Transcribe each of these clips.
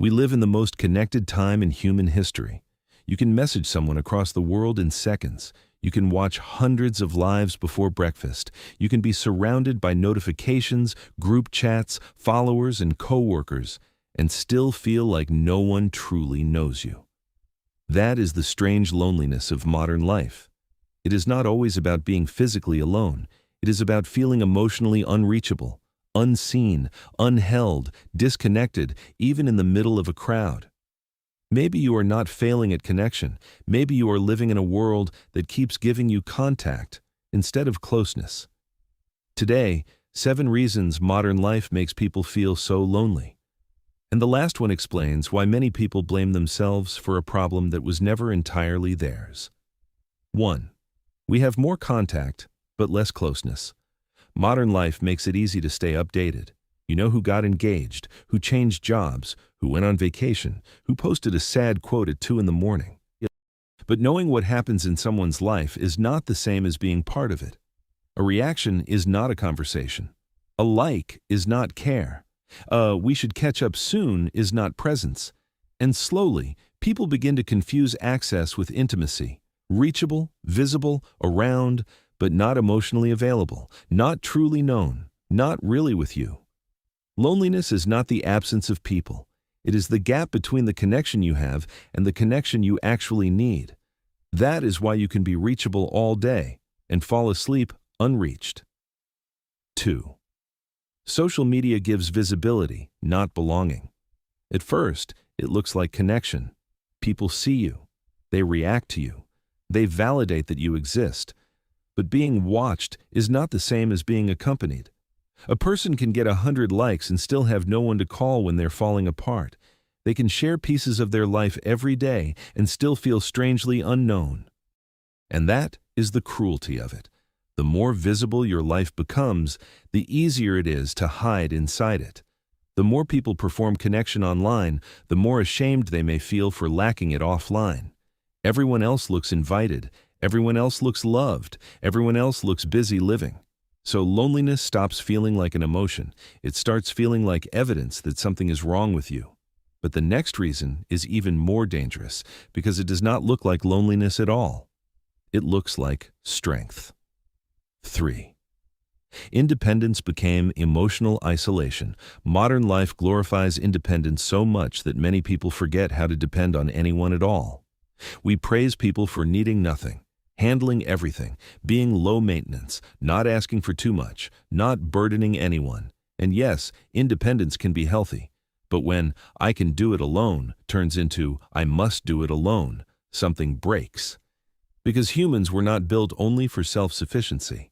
We live in the most connected time in human history. You can message someone across the world in seconds. You can watch hundreds of lives before breakfast. You can be surrounded by notifications, group chats, followers, and coworkers, and still feel like no one truly knows you. That is the strange loneliness of modern life. It is not always about being physically alone. It is about feeling emotionally unreachable, unseen, unheld, disconnected, even in the middle of a crowd. Maybe you are not failing at connection. Maybe you are living in a world that keeps giving you contact instead of closeness. Today, 7 reasons modern life makes people feel so lonely. And the last one explains why many people blame themselves for a problem that was never entirely theirs. 1. We have more contact, but less closeness. Modern life makes it easy to stay updated. You know who got engaged, who changed jobs, who went on vacation, who posted a sad quote at 2 in the morning. But knowing what happens in someone's life is not the same as being part of it. A reaction is not a conversation. A like is not care. We should catch up soon is not presence. And slowly, people begin to confuse access with intimacy. Reachable, visible, around, but not emotionally available, not truly known, not really with you. Loneliness is not the absence of people. It is the gap between the connection you have and the connection you actually need. That is why you can be reachable all day and fall asleep unreached. 2. Social media gives visibility, not belonging. At first, it looks like connection. People see you. They react to you. They validate that you exist. But being watched is not the same as being accompanied. A person can get 100 likes and still have no one to call when they're falling apart. They can share pieces of their life every day and still feel strangely unknown. And that is the cruelty of it. The more visible your life becomes, the easier it is to hide inside it. The more people perform connection online, the more ashamed they may feel for lacking it offline. Everyone else looks invited. Everyone else looks loved. Everyone else looks busy living. So loneliness stops feeling like an emotion. It starts feeling like evidence that something is wrong with you. But the next reason is even more dangerous because it does not look like loneliness at all. It looks like strength. 3. Independence became emotional isolation. Modern life glorifies independence so much that many people forget how to depend on anyone at all. We praise people for needing nothing, handling everything, being low maintenance, not asking for too much, not burdening anyone. And yes, independence can be healthy. But when "I can do it alone" turns into "I must do it alone," something breaks. Because humans were not built only for self-sufficiency.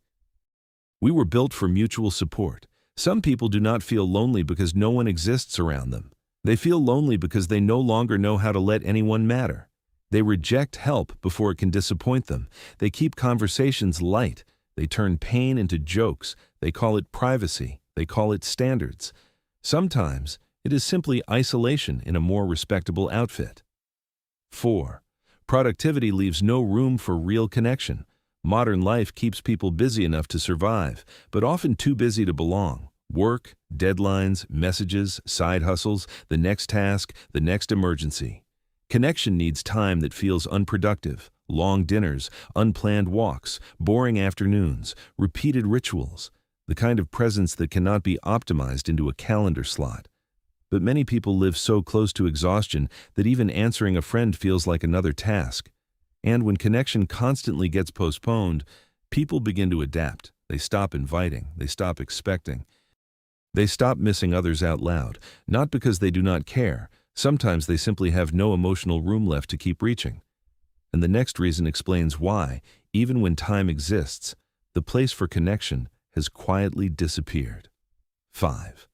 We were built for mutual support. Some people do not feel lonely because no one exists around them. They feel lonely because they no longer know how to let anyone matter. They reject help before it can disappoint them. They keep conversations light. They turn pain into jokes. They call it privacy. They call it standards. Sometimes it is simply isolation in a more respectable outfit. 4. Productivity leaves no room for real connection. Modern life keeps people busy enough to survive, but often too busy to belong. Work, deadlines, messages, side hustles, the next task, the next emergency. Connection needs time that feels unproductive, long dinners, unplanned walks, boring afternoons, repeated rituals, the kind of presence that cannot be optimized into a calendar slot. But many people live so close to exhaustion that even answering a friend feels like another task. And when connection constantly gets postponed, people begin to adapt. They stop inviting. They stop expecting. They stop missing others out loud, not because they do not care. Sometimes they simply have no emotional room left to keep reaching. And the next reason explains why, even when time exists, the place for connection has quietly disappeared. 5.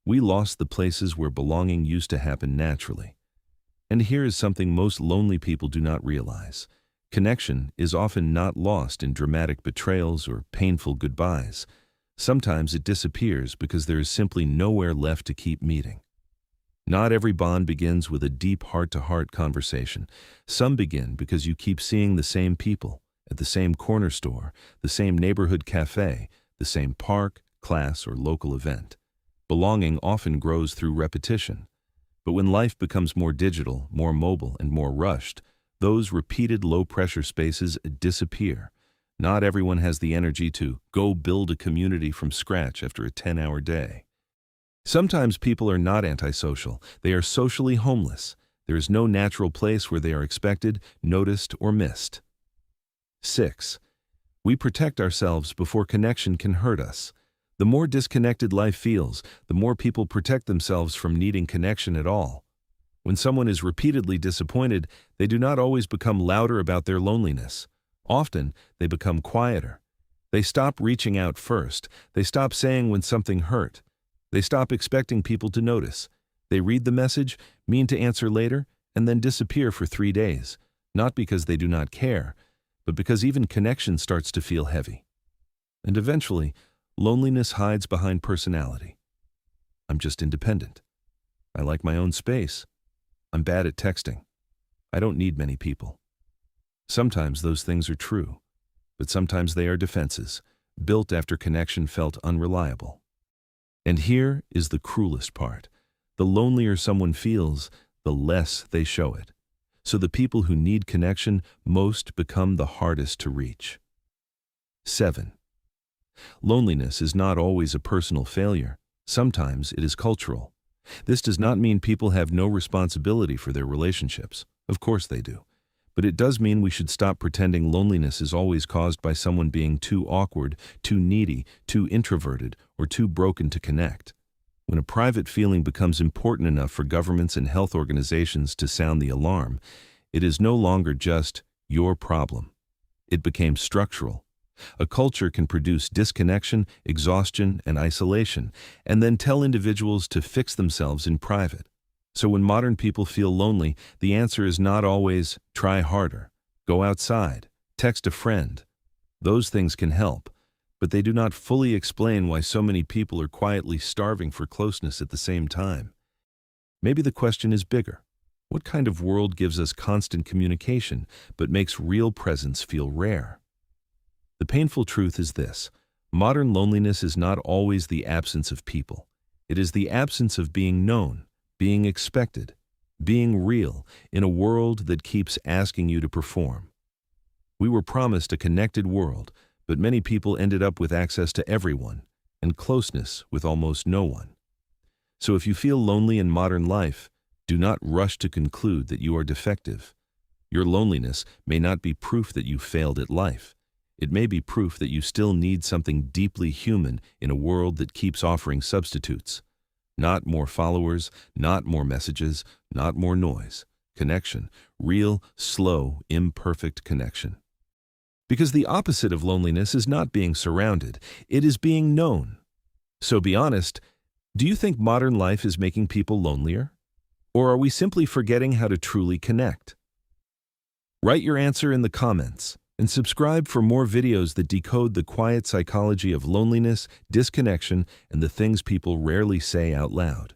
We lost the places where belonging used to happen naturally. And here is something most lonely people do not realize. Connection is often not lost in dramatic betrayals or painful goodbyes. Sometimes it disappears because there is simply nowhere left to keep meeting. Not every bond begins with a deep heart-to-heart conversation. Some begin because you keep seeing the same people at the same corner store, the same neighborhood cafe, the same park, class, or local event. Belonging often grows through repetition. But when life becomes more digital, more mobile, and more rushed, those repeated low-pressure spaces disappear. Not everyone has the energy to go build a community from scratch after a 10-hour day. Sometimes people are not antisocial. They are socially homeless. There is no natural place where they are expected, noticed, or missed. 6. We protect ourselves before connection can hurt us. The more disconnected life feels, the more people protect themselves from needing connection at all. When someone is repeatedly disappointed, they do not always become louder about their loneliness. Often, they become quieter. They stop reaching out first. They stop saying when something hurt. They stop expecting people to notice. They read the message, mean to answer later, and then disappear for 3 days, not because they do not care, but because even connection starts to feel heavy. And eventually, loneliness hides behind personality. I'm just independent. I like my own space. I'm bad at texting. I don't need many people. Sometimes those things are true, but sometimes they are defenses, built after connection felt unreliable. And here is the cruelest part. The lonelier someone feels, the less they show it. So the people who need connection most become the hardest to reach. 7. Loneliness is not always a personal failure. Sometimes it is cultural. This does not mean people have no responsibility for their relationships. Of course they do. But it does mean we should stop pretending loneliness is always caused by someone being too awkward, too needy, too introverted, or too broken to connect. When a private feeling becomes important enough for governments and health organizations to sound the alarm, it is no longer just your problem. It became structural. A culture can produce disconnection, exhaustion, and isolation, and then tell individuals to fix themselves in private. So when modern people feel lonely, the answer is not always, try harder, go outside, text a friend. Those things can help, but they do not fully explain why so many people are quietly starving for closeness at the same time. Maybe the question is bigger. What kind of world gives us constant communication, but makes real presence feel rare? The painful truth is this: modern loneliness is not always the absence of people. It is the absence of being known, being expected, being real in a world that keeps asking you to perform. We were promised a connected world, but many people ended up with access to everyone and closeness with almost no one. So if you feel lonely in modern life, do not rush to conclude that you are defective. Your loneliness may not be proof that you failed at life. It may be proof that you still need something deeply human in a world that keeps offering substitutes. Not more followers, not more messages, not more noise. Connection. Real, slow, imperfect connection. Because the opposite of loneliness is not being surrounded, it is being known. So be honest, do you think modern life is making people lonelier? Or are we simply forgetting how to truly connect? Write your answer in the comments and subscribe for more videos that decode the quiet psychology of loneliness, disconnection, and the things people rarely say out loud.